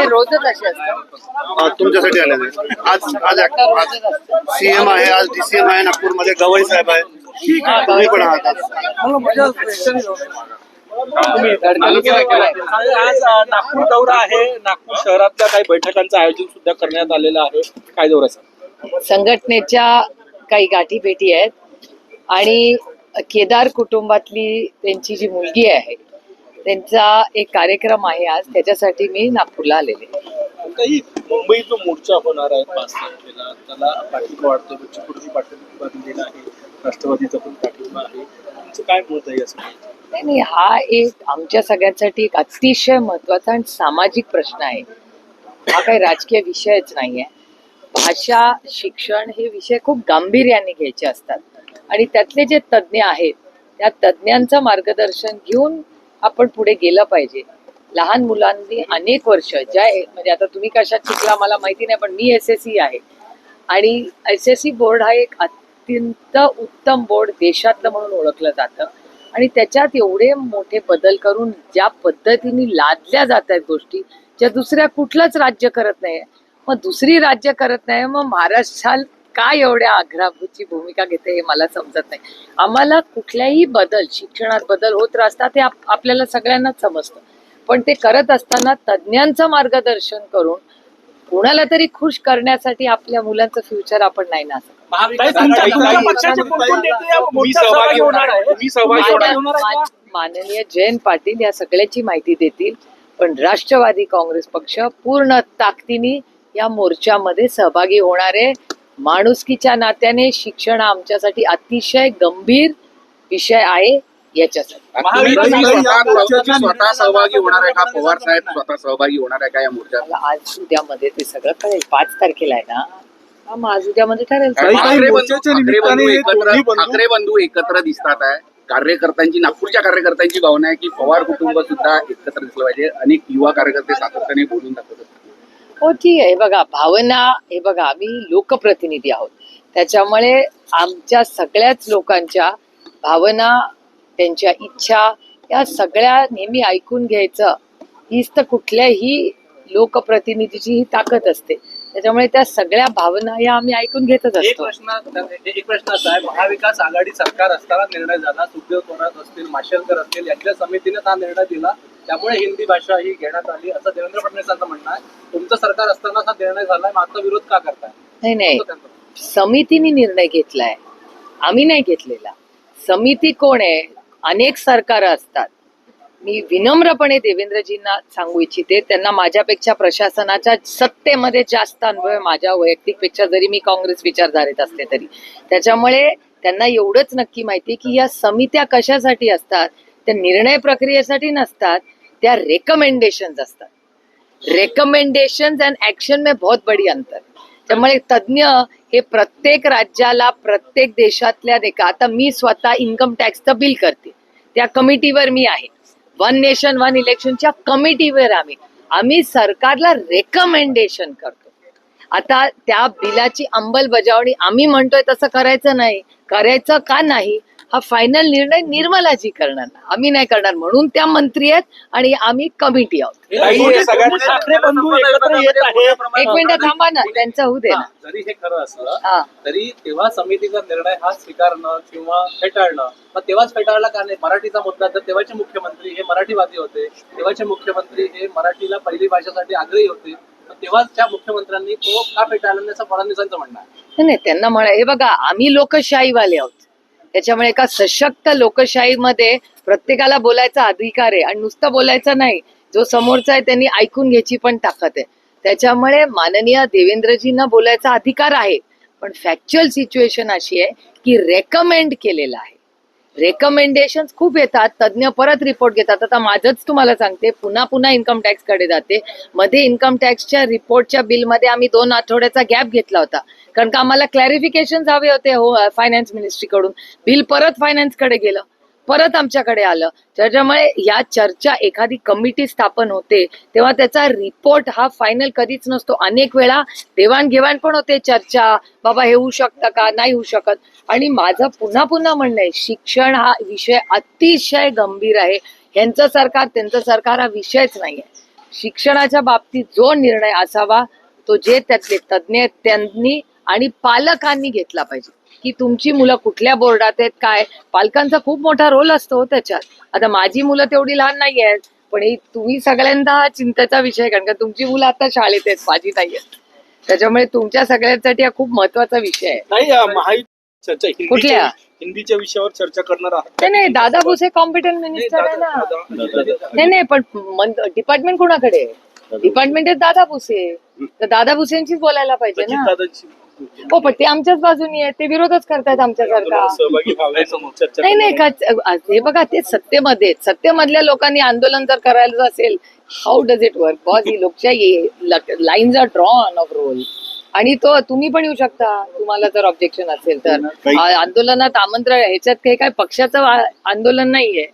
रोजच असे असतात तुमच्यासाठी आले आज आज सीएम आहे, आज डीसीएम आहे नागपूरमध्ये, गवई साहेब आहे, तुम्ही पण आहात आज नागपूर दौरा आहे. नागपूर शहरातल्या काही बैठकांचं आयोजन सुद्धा करण्यात आलेलं आहे. काय दौरा सर? संघटनेच्या काही गाठीभेटी आहेत आणि केदार कुटुंबातली त्यांची जी मुलगी आहे त्यांचा एक कार्यक्रम आहे आज, त्याच्यासाठी मी नागपूरला आलेले. काही मुंबई जो मोर्चा होणार आहे 5 तारखेला, त्याला पाठिंबा वाटतो, चिपळूणची पाठिंबा दिलेला आहे, राष्ट्रवादीचा पण पाठिंबा आहे, तुमचं काय मत आहे असं? नाही, हा एक आमच्या सगळ्यांसाठी एक अतिशय महत्वाचा आणि सामाजिक प्रश्न आहे. हा काही राजकीय विषयच नाहीये. भाषा शिक्षण हे विषय खूप गांभीर्याने घ्यायचे असतात आणि त्यातले जे तज्ज्ञ आहेत त्या तज्ज्ञांचं मार्गदर्शन घेऊन आपण पुढे गेलं पाहिजे. लहान मुलांनी अनेक वर्ष म्हणजे आता तुम्ही कशात शिकला मला माहिती नाही, पण मी SSC आहे आणि SSC बोर्ड हा एक अत्यंत उत्तम बोर्ड देशातलं म्हणून ओळखलं जातं आणि त्याच्यात एवढे मोठे बदल करून ज्या पद्धतीने लादल्या जात आहेत गोष्टी ज्या दुसऱ्या कुठलंच राज्य करत नाही, मग दुसरी राज्य करत नाही, मग महाराष्ट्रात काय एवढ्या आग्रहाची भूमिका घेते हे मला समजत नाही. आम्हाला कुठल्याही बदल शिक्षणात बदल होत असतात ते आपल्याला सगळ्यांनाच समजतं, पण ते करत असताना तज्ज्ञांचं मार्गदर्शन करून कोणाला तरी खुश करण्यासाठी आपल्या मुलांचं फ्युचर आपण नाही ना. माननीय जयंत पाटील या सगळ्याची माहिती देतील, पण राष्ट्रवादी काँग्रेस पक्ष पूर्ण ताकदीने या मोर्चामध्ये सहभागी होणारे. माणुसकीच्या नात्याने शिक्षण आमच्यासाठी अतिशय गंभीर विषय आहे. याच्यासाठी स्वतः सहभागी होणार आहे का? पवार साहेब स्वतः सहभागी होणार आहे का या मोर्चात? आज उद्यामध्ये ते सगळं कळेल. 5 तारखेला आहे ना, मग आज उद्यामध्ये ठरेल. ठाकरे बंधू एकत्र दिसतात आहे. कार्यकर्त्यांची, नागपूरच्या कार्यकर्त्यांची भावना आहे की पवार कुटुंब सुद्धा एकत्र दिसलं पाहिजे. अनेक युवा कार्यकर्ते सातत्याने बोलून दाखवतात. हो ठीक आहे. बघा भावना, हे बघा आम्ही लोकप्रतिनिधी आहोत, त्याच्यामुळे आमच्या सगळ्याच लोकांच्या भावना, त्यांच्या इच्छा या सगळ्या नेहमी ऐकून घ्यायचं हीच तर कुठल्याही लोकप्रतिनिधीची ही ताकद असते. त्याच्यामुळे त्या सगळ्या भावना या आम्ही ऐकून घेतच असतो. एक प्रश्न असा आहे, महाविकास आघाडी सरकार असताना निर्णय झाला, सुखदेव थोरात असतील, माशेलकर असतील यांच्या समितीने हा निर्णय दिला, त्यामुळे हिंदी भाषा ही घेण्यात आली असं देवेंद्र फडणवीसांचं म्हणणं आहे. तुमचं सरकार असताना हा निर्णय झालाय, मग आता विरोध का करताय? नाही, समितीने निर्णय घेतलाय, आम्ही नाही घेतलेला. समिती कोण आहे? अनेक सरकार असतात. मी विनम्रपणे देवेंद्रजींना सांगू इच्छिते, त्यांना माझ्यापेक्षा प्रशासनाच्या सत्तेमध्ये जास्त अनुभव आहे माझ्या वैयक्तिकपेक्षा, जरी मी काँग्रेस विचारधारेत असले तरी. त्याच्यामुळे त्यांना एवढंच नक्की माहिती की या समित्या कशासाठी असतात. त्या निर्णय प्रक्रियेसाठी नसतात, त्या रेकमेंडेशन्स असतात. रेकमेंडेशन्स अँड ऍक्शन में बहुत बडी अंतर. त्यामुळे तज्ज्ञ हे प्रत्येक राज्याला, प्रत्येक देशातल्या आता मी स्वतः इन्कम टॅक्सचं बिल करते, त्या कमिटीवर मी आहे. 1 नेशन 1 इलेक्शनच्या कमिटीवर आम्ही सरकारला रेकमेंडेशन करतो. आता त्या बिलाची अंमलबजावणी आम्ही म्हणतोय तसं करायचं नाही, करायचं का नाही हा फायनल निर्णय निर्मलाजी करणार, आम्ही नाही करणार. म्हणून त्या मंत्री आहेत आणि आम्ही कमिटी आहोत. एक मिनिट थांबा ना, त्यांचं होऊ दे ना. जरी हे खरं असलं तरी तेव्हा समितीचा निर्णय हा स्वीकारणं किंवा फेटाळणं, मग तेव्हाच फेटाळला का नाही? मराठीचा मुद्दा, तर तेव्हाचे मुख्यमंत्री हे मराठीवादी होते, तेव्हाचे मुख्यमंत्री हे मराठीला पहिली भाषेसाठी आग्रही होते, तेव्हाच्या मुख्यमंत्र्यांनी तो का फेटाळण्याचं फडणवीसांचं म्हणणं आहे. नाही, त्यांना म्हणा, हे बघा आम्ही लोकशाहीवाले आहोत, त्याच्यामुळे एका सशक्त लोकशाहीमध्ये प्रत्येकाला बोलायचा अधिकार आहे आणि नुसतं बोलायचं नाही, जो समोरचा आहे त्यांनी ऐकून घ्यायची पण ताकद आहे. त्याच्यामुळे माननीय देवेंद्रजींना बोलायचा अधिकार आहे, पण फॅक्च्युअल सिच्युएशन अशी आहे की रेकमेंड केलेलं आहे. रेकमेंडेशन खूप येतात, तज्ज्ञ परत रिपोर्ट घेतात. आता माझंच तुम्हाला सांगते, पुन्हा इन्कम टॅक्स कडे जाते. मध्ये इन्कम टॅक्सच्या रिपोर्टच्या बिलमध्ये आम्ही 2 आठवड्याचा गॅप घेतला होता, कारण का आम्हाला क्लॅरिफिकेशन हवे होते फायनान्स मिनिस्ट्रीकडून. बिल परत फायनान्सकडे गेलं, परत आमच्याकडे आलं. त्याच्यामुळे या चर्चा, एखादी कमिटी स्थापन होते तेव्हा त्याचा रिपोर्ट हा फायनल कधीच नसतो. अनेक वेळा देवाणघेवाण पण होते, चर्चा, बाबा हे होऊ शकतं का, नाही होऊ शकत. आणि माझं पुन्हा पुन्हा म्हणणं आहे, शिक्षण हा विषय अतिशय गंभीर आहे. ह्यांचं सरकार त्यांचं सरकार हा विषयच नाहीये. शिक्षणाच्या बाबतीत जो निर्णय असावा तो जे त्यातले तज्ज्ञ आहेत त्यांनी आणि पालकांनी घेतला पाहिजे, की तुमची मुलं कुठल्या बोर्डात आहेत, काय. पालकांचा खूप मोठा रोल असतो त्याच्यात. आता माझी मुलं तेवढी लहान नाही आहेत, पण ही तुम्ही सगळ्यांदा हा चिंतेचा विषय आहे, कारण का तुमची मुलं आता शाळेत आहेत, माझी नाही आहेत. त्याच्यामुळे तुमच्या सगळ्यांसाठी हा खूप महत्वाचा विषय आहे. नाही चर्चा कुठल्या? हिंदीच्या विषयावर चर्चा करणार आहात. नाही नाही, दादा भुसे कॉम्पिटंट मिनिस्टर आहे ना. नाही पण डिपार्टमेंट कोणाकडे आहे? डिपार्टमेंट आहे दादा भुसे. तर दादा भुसेंशीच बोलायला पाहिजे ना. अजितदादांशी हो, पण ते आमच्याच बाजूनी आहेत, ते विरोधच करतायत आमच्यासारखा. सहभागी व्हायचं चर्चा नाही नाही, हे बघा, ते सत्तेमध्ये, सत्तेमधल्या लोकांनी आंदोलन जर करायचं असेल, how does it work? Boss, ही लोकशाही, lines are drawn off role. आणि तो तुम्ही पण येऊ शकता, तुम्हाला जर ऑब्जेक्शन असेल तर. आंदोलनात आमंत्रण, ह्याच्यात काही काय पक्षाचं आंदोलन नाहीये,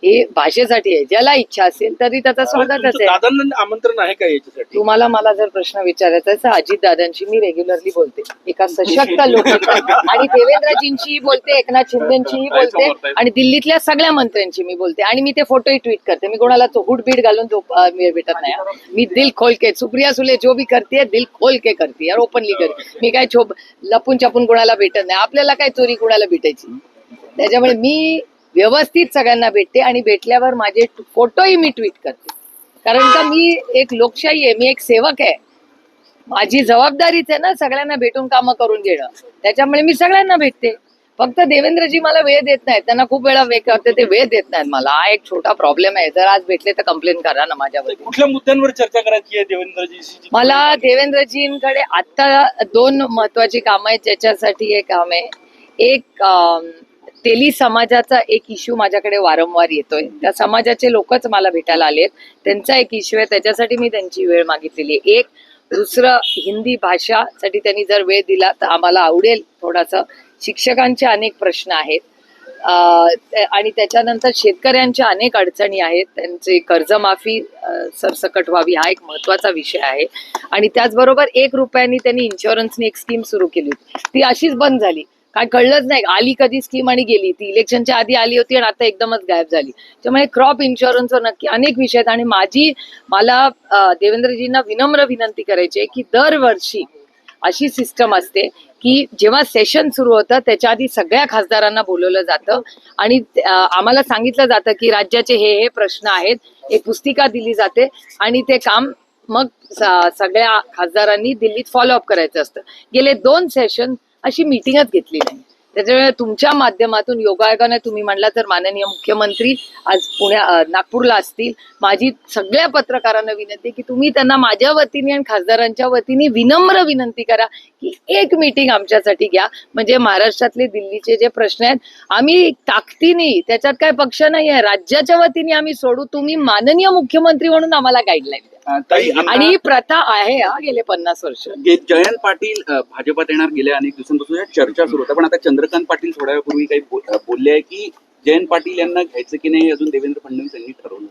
हे भाषेसाठी आहे. ज्याला इच्छा असेल तरी त्याचं स्वागतच आहे. दादांना आमंत्रण आहे का याच्यासाठी? तुम्हाला मला जर प्रश्न विचारायचा आहे तर अजितदादांशी मी रेग्युलरली बोलते, एका सशक्त लोक आणि देवेंद्रजींशीही बोलते, एकनाथ शिंदेशीही बोलते, आणि दिल्लीतल्या सगळ्या मंत्र्यांशी मी बोलते. आणि मी ते फोटोही ट्विट करते. मी कोणाला हुड बीट घालून वेळ भेटत नाही. मी दिल खोल के, सुप्रिया सुले जो भी करते दिल खोल के करते यार, ओपनली करते. मी काय लपून छपून कोणाला भेटत नाही. आपल्याला काय चोरी कोणाला भेटायची. त्याच्यामुळे मी व्यवस्थित सगळ्यांना भेटते, आणि भेटल्यावर माझे फोटोही मी ट्विट करते. कारण का मी एक लोकशाही आहे, मी एक सेवक आहे. माझी जबाबदारीच आहे ना सगळ्यांना भेटून कामं करून घेणं. त्याच्यामुळे मी सगळ्यांना भेटते. फक्त देवेंद्रजी मला वेळ देत नाहीत. त्यांना खूप वेळा वेळ करते, ते वेळ देत नाहीत मला. हा एक छोटा प्रॉब्लेम आहे. जर आज भेटले तर कंप्लेंट करा ना माझ्यावर. कुठल्या मुद्द्यांवर चर्चा करायची आहे देवेंद्रजी? मला देवेंद्रजींकडे आता 2 महत्वाची कामं आहेत, ज्याच्यासाठी हे काम आहे. एक, तेली समाजाचा एक इश्यू माझ्याकडे वारंवार येतोय. त्या समाजाचे लोकच मला भेटायला आलेत, त्यांचा एक इश्यू आहे, त्याच्यासाठी मी त्यांची वेळ मागितलेली आहे. एक, दुसरं, हिंदी भाषासाठी त्यांनी जर वेळ दिला तर आम्हाला आवडेल थोडासा. शिक्षकांचे अनेक प्रश्न आहेत, आणि त्याच्यानंतर शेतकऱ्यांच्या अनेक अडचणी आहेत. त्यांची कर्जमाफी सरसकट व्हावी हा एक महत्वाचा विषय आहे. आणि त्याचबरोबर 1 रुपयानी त्यांनी इन्शुरन्सनी एक स्कीम सुरू केली होती, ती अशीच बंद झाली. काय कळलंच नाही, आली कधी स्कीम आणि गेली. ती इलेक्शनच्या आधी आली होती आणि आता एकदमच गायब झाली. त्यामुळे क्रॉप इन्शुरन्सवर नक्की अनेक विषय आहेत. आणि मला देवेंद्रजींना विनम्र विनंती करायची आहे की दरवर्षी अशी सिस्टम असते की जेव्हा सेशन सुरू होतं त्याच्या आधी सगळ्या खासदारांना बोलवलं जातं, आणि आम्हाला सांगितलं जातं की राज्याचे हे प्रश्न आहेत, एक पुस्तिका दिली जाते, आणि ते काम मग सगळ्या खासदारांनी दिल्लीत फॉलोअप करायचं असतं. गेले 2 सेशन अशी मीटिंगच घेतली नाही. त्याच्यामुळे तुमच्या माध्यमातून योगायोगाने तुम्ही म्हणला तर माननीय मुख्यमंत्री आज नागपूरला असतील. माझी सगळ्या पत्रकारांना विनंती की तुम्ही त्यांना माझ्या वतीने आणि खासदारांच्या वतीने विनम्र विनंती करा की एक मीटिंग आमच्यासाठी घ्या. म्हणजे महाराष्ट्रातले दिल्लीचे जे प्रश्न आहेत आम्ही ताकदीने, त्याच्यात काय पक्ष नाही आहे, राज्याच्या वतीने आम्ही सोडू. तुम्ही माननीय मुख्यमंत्री म्हणून आम्हाला गाईडलाईन द्या. आणि ही प्रथा आहे गेले 50 वर्ष. जयंत पाटील भाजपात येणार गेल्या अनेक दिवसांपासून चर्चा सुरू होत्या, पण आता चंद्रकांत पाटील थोड्या वेळापूर्वी काही बोलले आहे की जयंत पाटील यांना घ्यायचं की नाही अजून देवेंद्र फडणवीस यांनी ठरवलं.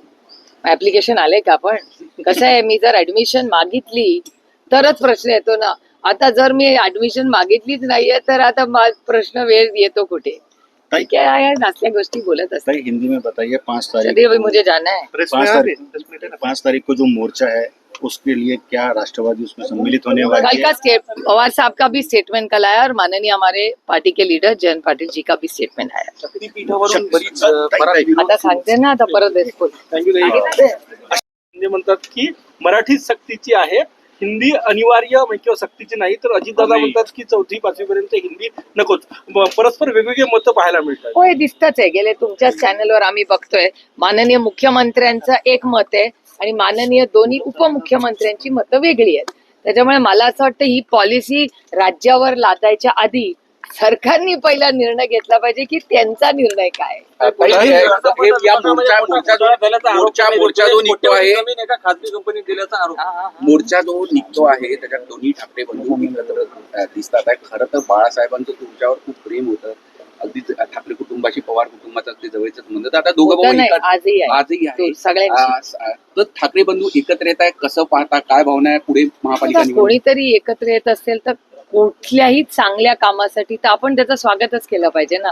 ऍप्लिकेशन आले का? पण कसं आहे, मी जर ऍडमिशन मागितली तरच प्रश्न येतो ना. आता जर मी ऍडमिशन मागितलीच नाहीये तर आता प्रश्न वेळ येतो कुठे? क्या है असल्या गोष्टी बोलत असतात. हिंदी में बताइए 5 तारीख चलिए भाई, मुझे जाना है. 5 तारीख को जो मोर्चा है उसके लिए क्या राष्ट्रवादी उसमें सम्मिलित होने वाले कल का पवार साहब का भी स्टेटमेंट कल आया और माननीय हमारे पार्टी के लीडर जयंत पाटिल जी का भी स्टेटमेंट आया. शक्तीपीठावरून बरीच आता सांगते ना, आता परत हिंदी म्हणतात की मराठी सक्तीची आहे, हिंदी अनिवार्य किंवा सक्तीची नाही. तर अजितदादा म्हणतात की 4थी 5वी पर्यंत हिंदी नकोच. परस्पर वेगवेगळे मतं पाहायला मिळतात. हो, हे दिसतच आहे. गेले तुमच्याच चॅनलवर आम्ही बघतोय माननीय मुख्यमंत्र्यांचं एक मत आहे आणि माननीय दोन्ही उपमुख्यमंत्र्यांची मतं वेगळी आहेत. त्याच्यामुळे मला असं वाटतं ही पॉलिसी राज्यावर लादायच्या आधी सरकारने पहिला निर्णय घेतला पाहिजे की त्यांचा निर्णय काय. खासगी कंपनी दिल्याचा आरोप. मोर्चा जो निघतो आहे त्याच्यात दोन्ही ठाकरे बंधू एकत्र दिसतात आहे. खरं तर बाळासाहेबांचं तुमच्यावर खूप प्रेम होतं, अगदीच ठाकरे कुटुंबाशी पवार कुटुंबाचा अगदी जवळचा संबंध. तर आता दोघं होतं भाऊ नाही, एकाच- आजही आहे. आजही आहे. सगळ्यांची तर ठाकरे बंधू एकत्र येत आहे, कसं पाहता, काय भावना आहे पुढे महापालिका आता निवडणूक? कोणीतरी एकत्र येत असेल तर कुठल्याही चांगल्या कामासाठी तर आपण त्याचं स्वागतच केलं पाहिजे ना.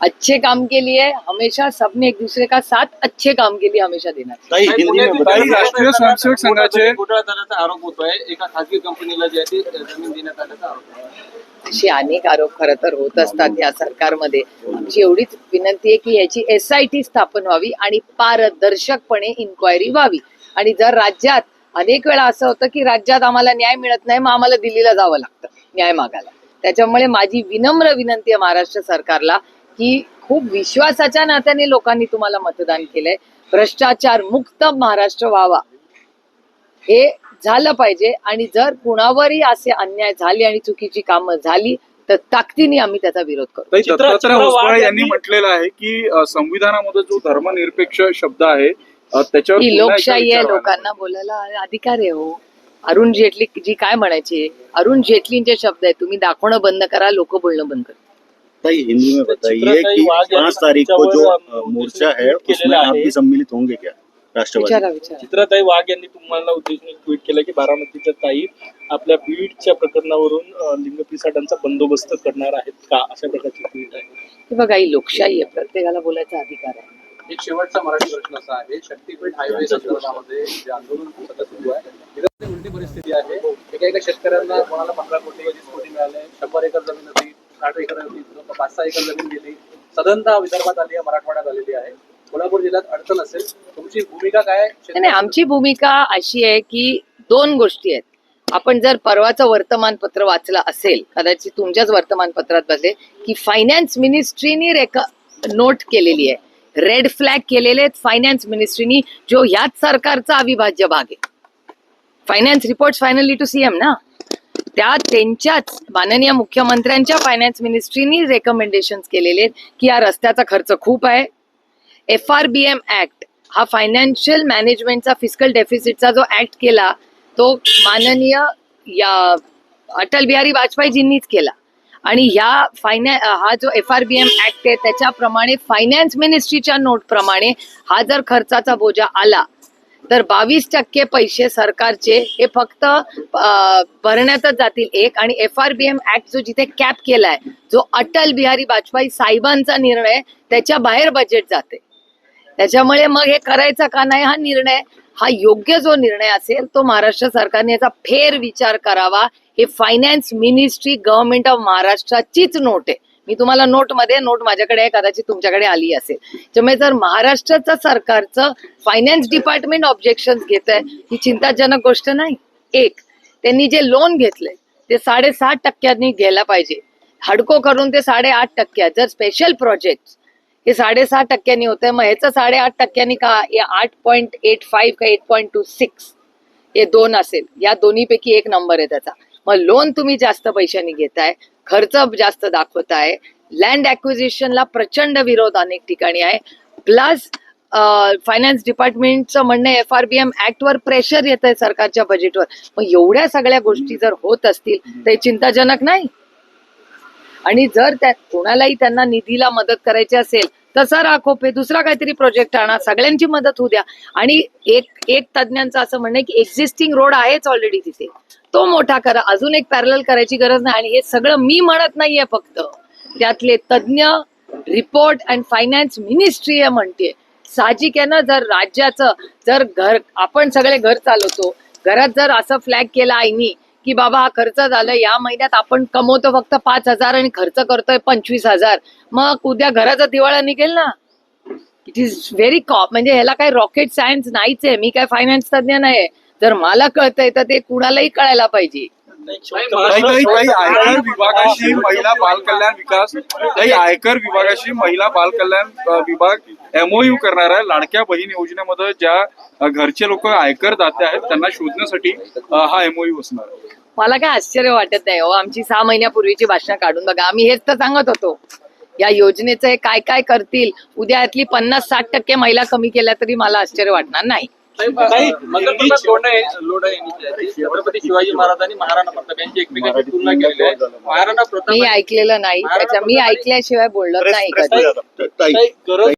अच्छे काम के लिए हमेशा सबने एक दूसरे का साथ अच्छे काम के लिए हमेशा देना चाहिए. ताई हिंदी में बताइए। राष्ट्रीय स्वयंसेवक संघाचे घोटाळा झाल्याचा आरोप होतोय. एका खासगी कंपनीला जे आहे ते जमीन देण्यात आल्याचा आरोप आहे. असे अनेक आरोप खरं तर होत असतात या सरकारमध्ये. आमची एवढीच विनंती आहे की याची SIT स्थापन व्हावी आणि पारदर्शकपणे इन्क्वायरी व्हावी. आणि जर राज्यात अनेक वेळा असं होतं की राज्यात आम्हाला न्याय मिळत नाही, मग आम्हाला दिल्लीला जावं लागतं न्याय मागायला. त्याच्यामुळे माझी विनम्र विनंती आहे महाराष्ट्र सरकारला की खूप विश्वासाच्या नात्याने लोकांनी तुम्हाला मतदान केलंय. भ्रष्टाचार मुक्त महाराष्ट्र व्हावा हे झालं पाहिजे. आणि जर कुणावरही असे अन्याय झाले आणि चुकीची कामं झाली तर ताकदीने आम्ही त्याचा विरोध करू. दत्तात्रय भोसले यांनी म्हटलेलं आहे की संविधानामध्ये जो धर्मनिरपेक्ष शब्द आहे त्याच्यावर ही पुन्हा एकदा लोकशाही आहे, विचार व्हायला लोकांना बोलायला अधिकार आहे. हो, अरुण जेटली जी काय म्हणायची, अरुण जेटलींचे शब्द आहेत, तुम्ही दाखवणं बंद करा, लोक बोलणं बंद करा. ताई हिंदी में बताइए कि 5 तारीख को जो मोर्चा है उसमें आप भी सम्मिलित होंगे क्या राष्ट्रवादी? विचारा विचारा. चित्राताई वाघ यांनी तुम्हाला उद्देशून ट्विट केलं की बारामतीच्या ताई आपल्या बीडच्या प्रकरणावरून लिंगपिसाटांचा बंदोबस्त करणार आहेत का, अशा प्रकारची ट्विट आहे. हे बघा, ही लोकशाही आहे, प्रत्येकाला बोलायचा अधिकार आहे. एक शेवटचा मराठी प्रश्न असा आहे, शक्तीपीठ हायवे संदर्भामध्ये जे आंदोलन सध्या सुरू आहे तिथे उलटी परिस्थिती आहे. एका शेतकऱ्यांना कोणाला 15 कोटी 20 कोटी मिळाले, 100 एकर जमीन होती, 60 एकर होती, 5-6 एकर जमीन गेली. सदनता विदर्भात आली आहे, मराठवाड्यात आलेली आहे. कोल्हापूर जिल्ह्यात अडचण असेल, तुमची भूमिका काय आहे? नाही, आमची भूमिका अशी आहे की 2 गोष्टी आहेत. आपण जर परवाचं वर्तमानपत्र वाचलं असेल, कदाचित तुमच्याच वर्तमानपत्रात बसेल की फायनान्स मिनिस्ट्रीनी नोट केलेली आहे, रेड फ्लॅग केलेले आहेत फायनान्स मिनिस्ट्रीनी, जो ह्याच सरकारचा अविभाज्य भाग आहे. Finance report finally to CM ना, त्यांच्याच माननीय मुख्यमंत्र्यांच्या फायनान्स मिनिस्ट्रीनी रेकमेंडेशन केलेले आहेत की या रस्त्याचा खर्च खूप आहे. FRBM ऍक्ट हा फायनान्शियल मॅनेजमेंटचा फिस्कल डेफिसिटचा जो ऍक्ट केला तो माननीय या अटल बिहारी वाजपेयीजींनीच केला. आणि हा जो FRBM ऍक्ट आहे त्याच्याप्रमाणे फायनान्स मिनिस्ट्रीच्या नोट प्रमाणे हा जर खर्चाचा बोजा आला तर 22% पैसे सरकारचे हे फक्त भरण्यातच जातील. एक आणि FRBM ऍक्ट जो जिथे कॅप केलाय, जो अटल बिहारी वाजपेयी साहेबांचा निर्णय, त्याच्या बाहेर बजेट जाते. त्याच्यामुळे मग हे करायचं का नाही, हा निर्णय, हा योग्य जो निर्णय असेल तो महाराष्ट्र सरकारने याचा फेर विचार करावा. हे फायनान्स मिनिस्ट्री गव्हर्नमेंट ऑफ महाराष्ट्राचीच नोट आहे. मी तुम्हाला नोट माझ्याकडे आहे, कदाचित तुमच्याकडे आली असेल. त्यामुळे जर महाराष्ट्राचं सरकारचं फायनान्स डिपार्टमेंट ऑब्जेक्शन घेत आहे ही चिंताजनक गोष्ट नाही. एक, त्यांनी जे लोन घेतलंय ते 7.5% घ्यायला पाहिजे, हडको करून ते 8.5%. जर स्पेशल प्रोजेक्ट हे 7.5% होत आहे, मग ह्याचं 8.5% का 8.85 का 8.26 हे 2 असेल. या दोन्हीपैकी एक नंबर आहे त्याचा. मग लोन तुम्ही जास्त पैशांनी घेताय, खर्च जास्त दाखवताय, लँड ॲक्विजिशनला प्रचंड विरोध अनेक ठिकाणी आहे. प्लस फायनान्स डिपार्टमेंटचं म्हणणं आहे FRBM ऍक्टवर प्रेशर येत आहे सरकारच्या बजेटवर. मग एवढ्या सगळ्या गोष्टी जर होत असतील तर हे चिंताजनक नाही. आणि जर कोणालाही त्यांना निधीला मदत करायची असेल तसा राखोपे दुसरा काहीतरी प्रोजेक्ट आणा, सगळ्यांची मदत होऊ द्या. आणि एक तज्ञांचं असं म्हणणं आहे की एक्झिस्टिंग रोड आहेच ऑलरेडी तिथे, तो मोठा करा, अजून एक पॅरलल करायची गरज नाही. आणि हे सगळं मी म्हणत नाहीये, फक्त त्यातले तज्ञ, रिपोर्ट अँड फायनान्स मिनिस्ट्री म्हणते. साहजिक आहे ना, जर राज्याचं जर घर, आपण सगळे घर चालवतो, घरात जर असं फ्लॅग केला आईनी की बाबा हा खर्च झाला, या महिन्यात आपण कमवतो फक्त 5,000 आणि खर्च करतोय 25,000, मग उद्या घराचा दिवाळा निघेल ना. इट इज व्हेरी म्हणजे ह्याला काही रॉकेट सायन्स नाहीच आहे. मी काय फायनान्स तज्ञ नाही. जर मला कळतंय तर ते कुणालाही कळायला पाहिजे. आयकर विभागाशी महिला बाल कल्याण विकास, आयकर विभागाशी महिला बाल कल्याण विभाग MOU करणार आहे. लाडक्या बहीण योजनेमध्ये ज्या घरचे लोक आयकर दाते आहेत त्यांना शोधण्यासाठी हा MOU असणार आहे. मला काय आश्चर्य वाटत नाही हो. आमची 6 महिन्यापूर्वीची भाषणं काढून बघा. आम्ही हेच तर सांगत होतो या योजनेचं काय काय करतील. उद्या यातली 50-60% महिला कमी केल्या तरी मला आश्चर्य वाटणार नाही. लोढा यांनी छत्रपती शिवाजी महाराज आणि महाराणा प्रताप यांची एकमेकांची तुलना केलेली आहे. महाराणा प्रताप मी ऐकलेलं नाही त्याच्या मी ऐकल्याशिवाय बोलत नाही कधी ताई